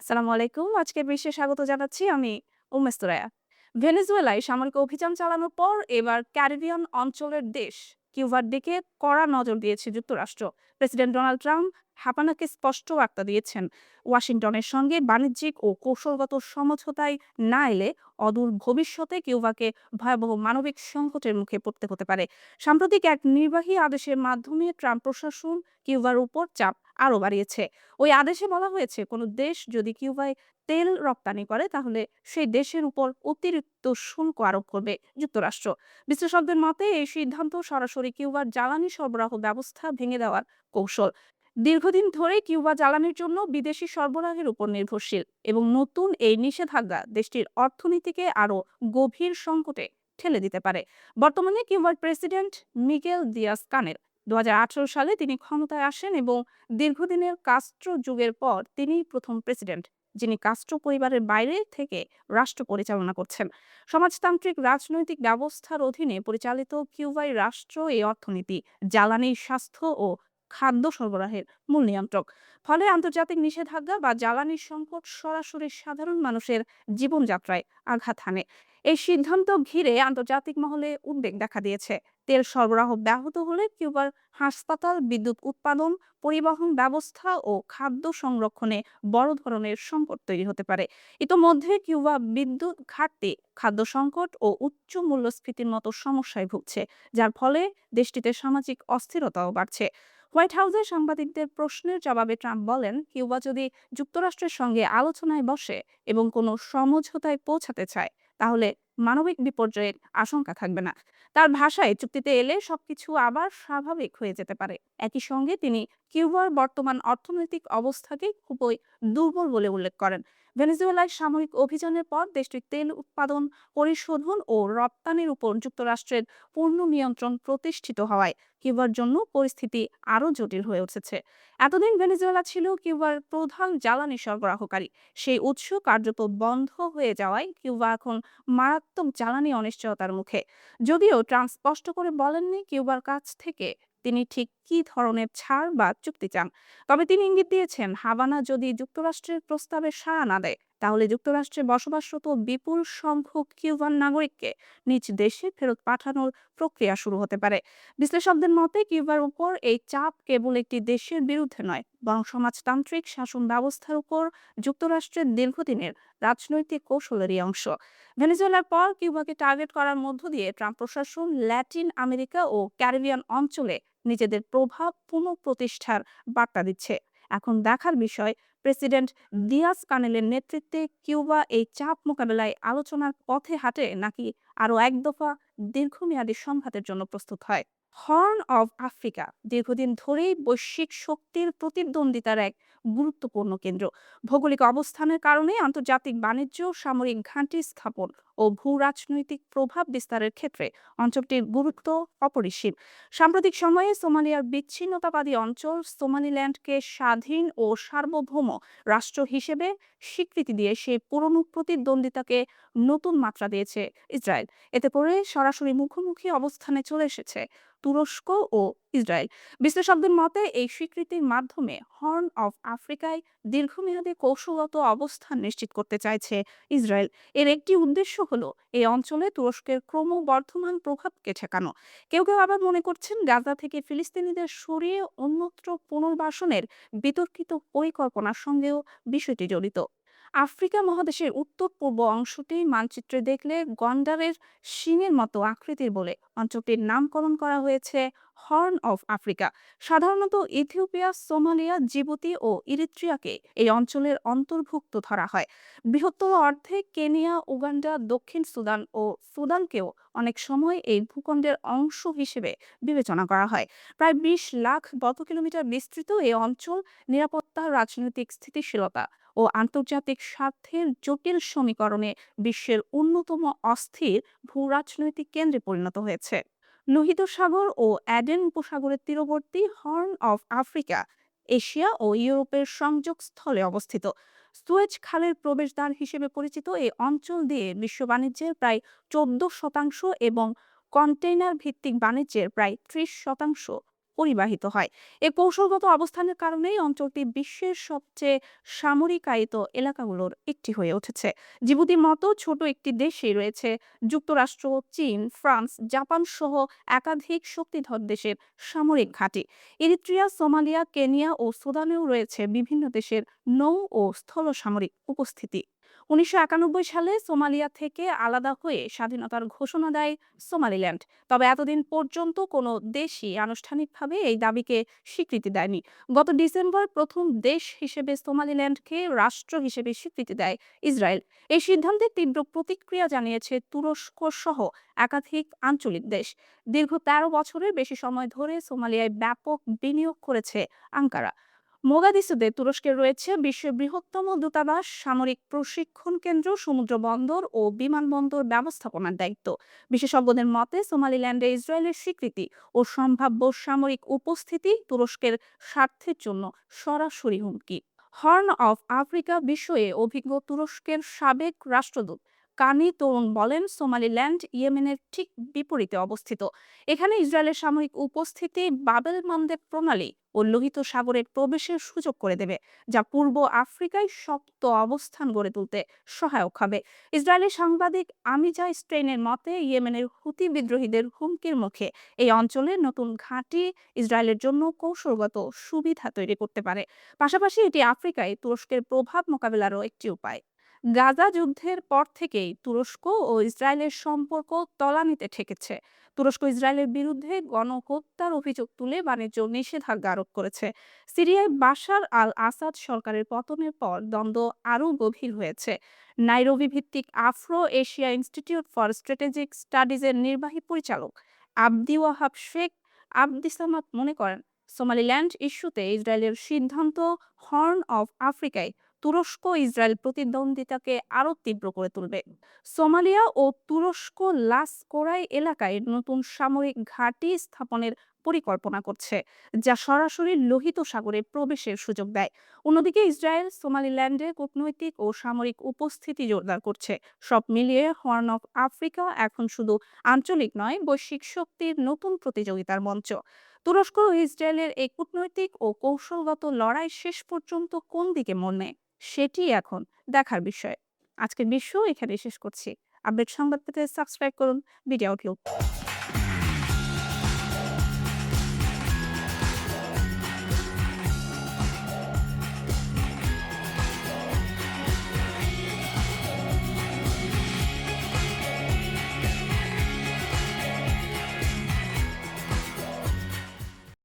আসসালামু আলাইকুম। আজকের বিশ্বে স্বাগত জানাচ্ছি আমি উম্মেস তুরায়া। ভেনেজুয়েলায় সামরিক অভিযান চালানোর পর এবার ক্যারিবিয়ান অঞ্চলের দেশ কিউবার দিকে কড়া নজর দিয়েছে যুক্তরাষ্ট্র। প্রেসিডেন্ট ডোনাল্ড ট্রাম্প হাপানাকে স্পষ্ট বার্তা দিয়েছেন, ওয়াশিংটনের সঙ্গে বাণিজ্যিক ও কৌশলগত সমঝোতায় না এলে অদূর ভবিষ্যতে কিউবাকে ভয়াবহ মানবিক সংকটের মুখে পড়তে হতে পারে। সাম্প্রতিক এক নির্বাহী আদেশের মাধ্যমে ট্রাম্প প্রশাসন কিউবার উপর চাপ আরও বাড়িয়েছে। ওই আদেশে বলা হয়েছে, কোনো দেশ যদি কিউবায় তেল রপ্তানি করে তাহলে সেই দেশের উপর অতিরিক্ত শুল্ক আরোপ করবে যুক্তরাষ্ট্র। বিশ্লেষকদের মতে এই সিদ্ধান্ত সরাসরি কিউবার জ্বালানি সরবরাহ ব্যবস্থা ভেঙে দেওয়ার কৌশল। দীর্ঘদিন ধরে কিউবা জ্বালানির জন্য বিদেশি সরবরাহের উপর নির্ভরশীল এবং নতুন এই নিষেধাজ্ঞা দেশটির অর্থনীতিকে আরও গভীর সংকটে ঠেলে দিতে পারে। বর্তমানে কিউবার প্রেসিডেন্ট মিগেল দিয়াস কানেল 2018 সালে তিনি ক্ষমতায় আসেন এবং দীর্ঘদিনের কাস্ট্রো যুগের পর তিনিই প্রথম প্রেসিডেন্ট যিনি কাস্ট্রো পরিবারের বাইরে থেকে রাষ্ট্র পরিচালনা করছেন। সমাজতান্ত্রিক রাজনৈতিক ব্যবস্থার অধীনে পরিচালিত কিউবাই রাষ্ট্র এই অর্থনীতি, জ্বালানি, স্বাস্থ্য ও খাদ্য সরবরাহের মূল নিয়ন্ত্রক। ফলে আন্তর্জাতিক নিষেধাজ্ঞা বা জ্বালানি সংকট সরাসরি সাধারণ মানুষের জীবনযাত্রায় আঘাত হানে। এই সিদ্ধান্ত ঘিরে আন্তর্জাতিক মহলে উদ্বেগ দেখা দিয়েছে। তেল সরবরাহ ব্যাহত হলে কিউবার হাসপাতাল, বিদ্যুৎ উৎপাদন, পরিবহন ব্যবস্থা ও খাদ্য সংরক্ষণে বড় ধরনের সংকট তৈরি হতে পারে। ইতোমধ্যে কিউবা বিদ্যুৎ ঘাটতি, খাদ্য সংকট ও উচ্চ মূল্যস্ফীতির মতো সমস্যায় ভুগছে, যার ফলে দেশটিতে সামাজিক অস্থিরতাও বাড়ছে। হোয়াইট হাউসে সাংবাদিকদের প্রশ্নের জবাবে ট্রাম্প বলেন, কিউবা যদি যুক্তরাষ্ট্রের সঙ্গে আলোচনায় বসে এবং কোনো সমঝোতায় পৌঁছাতে চায় তাহলে মানবিক বিপর্যয়ের আশঙ্কা থাকবে না। তার ভাষায়, চুক্তিতে এলে সবকিছু আবার স্বাভাবিক হয়ে যেতে পারে। একই সঙ্গে তিনি কিউবার বর্তমান অর্থনৈতিক অবস্থাকে খুবই দুর্বল বলে উল্লেখ করেন। ভেনেজুয়েলায় সামরিক অভিযানের পর দেশটির তেল উৎপাদন, পরিশোধন ও রপ্তানির উপর যুক্তরাষ্ট্রের পূর্ণ নিয়ন্ত্রণ প্রতিষ্ঠিত হওয়ায় কিউবার জন্য পরিস্থিতি আরও জটিল হয়ে উঠেছে। এতদিন ভেনেজুয়েলা ছিল কিউবার প্রধান জ্বালানি সরবরাহকারী। সেই উৎস কার্যত বন্ধ হয়ে যাওয়ায় কিউবা এখন মারাত্মক জ্বালানি অনিশ্চয়তার মুখে। যদিও ট্রাম্প স্পষ্ট করে বলেননি কিউবার কাছ থেকে তিনি ঠিক কী ধরনের ছাড় বা চুক্তি চান। তবে তিনি ইঙ্গিত দিয়েছেন, হাভানা যদি যুক্তরাষ্ট্রের প্রস্তাবে সাড়া না দেয় তাহলে যুক্তরাষ্ট্রে বসবাসরত বিপুল সংখ্যক কিউবান নাগরিককে নিজ দেশে ফেরত পাঠানোর প্রক্রিয়া শুরু হতে পারে। বিশ্লেষকদের মতে কিউবার উপর এই চাপ কেবল একটি দেশের বিরুদ্ধে নয়, বরং সমাজতান্ত্রিক শাসন ব্যবস্থার উপর যুক্তরাষ্ট্রের দীর্ঘদিনের রাজনৈতিক কৌশলেরই অংশ। ভেনেজুয়েলার পর কিউবাকে টার্গেট করার মধ্য দিয়ে ট্রাম্প প্রশাসন ল্যাটিন আমেরিকা ও ক্যারিবিয়ান অঞ্চলে নিজেদের প্রভাব পুনঃপ্রতিষ্ঠার বার্তা দিচ্ছে। এখন দেখার বিষয়, প্রেসিডেন্ট দিয়াস কানেলের নেতৃত্বে কিউবা এই চাপ মোকাবেলায় আলোচনার পথে হাঁটে নাকি আরও এক দফা দীর্ঘমেয়াদী সংঘাতের জন্য প্রস্তুত হয়। হর্ন অব আফ্রিকা দীর্ঘদিন ধরেই বৈশ্বিক শক্তির প্রতিদ্বন্দ্বিতার এক গুরুত্বপূর্ণ কেন্দ্র। ভৌগোলিক অবস্থানের কারণে আন্তর্জাতিক বাণিজ্য, সামরিক ঘাঁটি স্থাপন ও ভূ রাজনৈতিক প্রভাব বিস্তারের ক্ষেত্রে অঞ্চলটির গুরুত্ব অপরিসীম। সাম্প্রতিক সময়ে সোমালিয়ার বিচ্ছিন্নতাবাদী অঞ্চল সোমালিল্যান্ডকে স্বাধীন ও সার্বভৌম রাষ্ট্র হিসেবে স্বীকৃতি দিয়ে সেই পুরনো প্রতিদ্বন্দ্বিতাকে নতুন মাত্রা দিয়েছে ইসরায়েল। এতে করে সরাসরি মুখোমুখি অবস্থানে চলে এসেছে তুরস্ক ও ইসরায়েল। বিশ্লেষকদের মতে এই স্বীকৃতির মাধ্যমে হর্ন অফ আফ্রিকায় দীর্ঘমেয়াদী কৌশলগত অবস্থান নিশ্চিত করতে চাইছে ইসরায়েল। এর একটি উদ্দেশ্য হলো এই অঞ্চলে তুরস্কের ক্রমবর্ধমান প্রভাবকে ঠেকানো। কেউ কেউ আবার মনে করছেন, গাজা থেকে ফিলিস্তিনিদের সরিয়ে অন্যত্র পুনর্বাসনের বিতর্কিত পরিকল্পনার সঙ্গেও বিষয়টি জড়িত। আফ্রিকা মহাদেশের উত্তর পূর্ব অংশটি মানচিত্রে দেখলে গন্ডারের শিংয়ের মতো আকৃতির বলে অঞ্চলটির নামকরণ করা হয়েছে হর্ন অফ আফ্রিকা। সাধারণত ইথিওপিয়া, সোমালিয়া, জিবুতি ও ইরিত্রিয়াকে এই অঞ্চলের অন্তর্ভুক্ত ধরা হয়। বৃহত্তর অর্থে কেনিয়া, উগান্ডা, দক্ষিণ সুদান ও সুদানকেও অনেক সময় এই ভূখণ্ডের অংশ হিসেবে বিবেচনা করা হয়। প্রায় 20 লাখ বর্গ কিলোমিটার বিস্তৃত এই অঞ্চল নিরাপত্তা, রাজনৈতিক স্থিতিশীলতা ও আন্তর্জাতিক স্বার্থের জটিল সমীকরণে বিশ্বের অন্যতম অস্থির ভূরাজনৈতিক কেন্দ্রে পরিণত হয়েছে। লোহিত সাগর ও অ্যাডেন উপসাগরের তীরবর্তী হর্ন অফ আফ্রিকা এশিয়া ও ইউরোপের সংযোগস্থলে অবস্থিত। সুয়েজ খালের প্রবেশদ্বার হিসেবে পরিচিত এই অঞ্চল দিয়ে বিশ্ব বাণিজ্যের প্রায় 14% এবং কন্টেইনার ভিত্তিক বাণিজ্যের প্রায় 30% পরিবাহিত হয়। এই কৌশলগত অবস্থানের কারণেই অঞ্চলটি বিশ্বের সবচেয়ে সামরিকায়িত এলাকাগুলোর একটি হয়ে উঠেছে। জিবুতির মতো ছোট একটি দেশেই রয়েছে যুক্তরাষ্ট্র, চীন, ফ্রান্স, জাপান সহ একাধিক শক্তিধর দেশের সামরিক ঘাঁটি। ইরিত্রিয়া, সোমালিয়া, কেনিয়া ও সুদানেও রয়েছে বিভিন্ন দেশের নৌ ও স্থল সামরিক উপস্থিতি। ১৯৯১ সালে সোমালিয়া থেকে আলাদা হয়ে স্বাধীনতার ঘোষণা দেয় সোমালিল্যান্ড। তবে এতদিন পর্যন্ত কোনো দেশই আনুষ্ঠানিকভাবে এই দাবিকে স্বীকৃতি দেয়নি। গত ডিসেম্বর প্রথম দেশ হিসেবে সোমালিল্যান্ডকে রাষ্ট্র হিসেবে স্বীকৃতি দেয় ইসরায়েল। এই সিদ্ধান্তে তীব্র প্রতিক্রিয়া জানিয়েছে তুরস্ক সহ একাধিক আঞ্চলিক দেশ। দীর্ঘ ১৩ বছরের বেশি সময় ধরে সোমালিয়ায় ব্যাপক বিনিয়োগ করেছে আঙ্কারা। মোগাদিসুতে তুরস্কের রয়েছে বিশ্বের বৃহত্তম দূতাবাস, সামরিক প্রশিক্ষণ কেন্দ্র, সমুদ্র বন্দর ও বিমানবন্দর ব্যবস্থাপনার দায়িত্ব। বিশেষজ্ঞদের মতে সোমালিল্যান্ডে ইসরায়েলের স্বীকৃতি ও সম্ভাব্য সামরিক উপস্থিতি তুরস্কের স্বার্থের জন্য সরাসরি হুমকি। হর্ন অফ আফ্রিকা বিষয়ে অভিজ্ঞ তুরস্কের সাবেক রাষ্ট্রদূত কানি তরুণ বলেন, সোমালিল্যান্ড ইয়েমেনের ঠিক বিপরীতে অবস্থিত। এখানে ইসরায়েলের সামরিক উপস্থিতি বাবেল মানদেব প্রণালী ও লোহিত সাগরের প্রবেশের সুযোগ করে দেবে, যা পূর্ব আফ্রিকায় শক্ত অবস্থান গড়ে তুলতে সহায়ক হবে। ইসরায়েলি সাংবাদিক আমিজা স্ট্রেইনের মতে, ইয়েমেনের হুতি বিদ্রোহীদের হুমকির মুখে এই অঞ্চলে নতুন ঘাঁটি ইসরায়েলের জন্য কৌশলগত সুবিধা তৈরি করতে পারে। পাশাপাশি এটি আফ্রিকায় তুরস্কের প্রভাব মোকাবেলারও একটি উপায়। গাজা যুদ্ধের পর থেকেই তুরস্ক ও ইসরায়েলের সম্পর্ক তলানিতে ঠেকেছে। তুরস্ক ইসরায়েলের বিরুদ্ধে গণহত্যার অভিযোগ তুলে বাণিজ্য নিষেধাজ্ঞা আরোপ করেছে। সিরিয়ায় বাশার আল আসাদ সরকারের পতনের পর দ্বন্দ্ব আরও গভীর হয়েছে। নাইরোবি ভিত্তিক Afro Asia Institute for Strategic স্টাডিজের নির্বাহী পরিচালক আবদি ওয়াহাব শেখ আবদিসামাদ মনে করেন, সোমালিল্যান্ড ইস্যুতে ইসরায়েলের সিদ্ধান্ত হর্ন অফ আফ্রিকায় তুরস্ক ইসরায়েল প্রতিদ্বন্দ্বিতাকে আরও তীব্র করে তুলবে। সোমালিয়া ও তুরস্ক লাস কোরাই এলাকায় নতুন সামরিক ঘাঁটি স্থাপনের পরিকল্পনা করছে, যা সরাসরি লোহিত সাগরে প্রবেশের সুযোগ দেয়। অন্যদিকে ইসরায়েল সোমালিল্যান্ডে কূটনৈতিক ও সামরিক উপস্থিতি জোরদার করছে। সব মিলিয়ে হর্ন অফ আফ্রিকা এখন শুধু আঞ্চলিক নয়, বৈশ্বিক শক্তির নতুন প্রতিযোগিতার মঞ্চ। তুরস্ক ও ইসরায়েলের এই কূটনৈতিক ও কৌশলগত লড়াই শেষ পর্যন্ত কোন দিকে মোড় নেয়, সেটি এখন দেখার বিষয়। আজকের বিশ্ব এখানে শেষ করছি। আপডেট সংবাদ পেতে সাবস্ক্রাইব করুন মিডিয়া আউটলুক।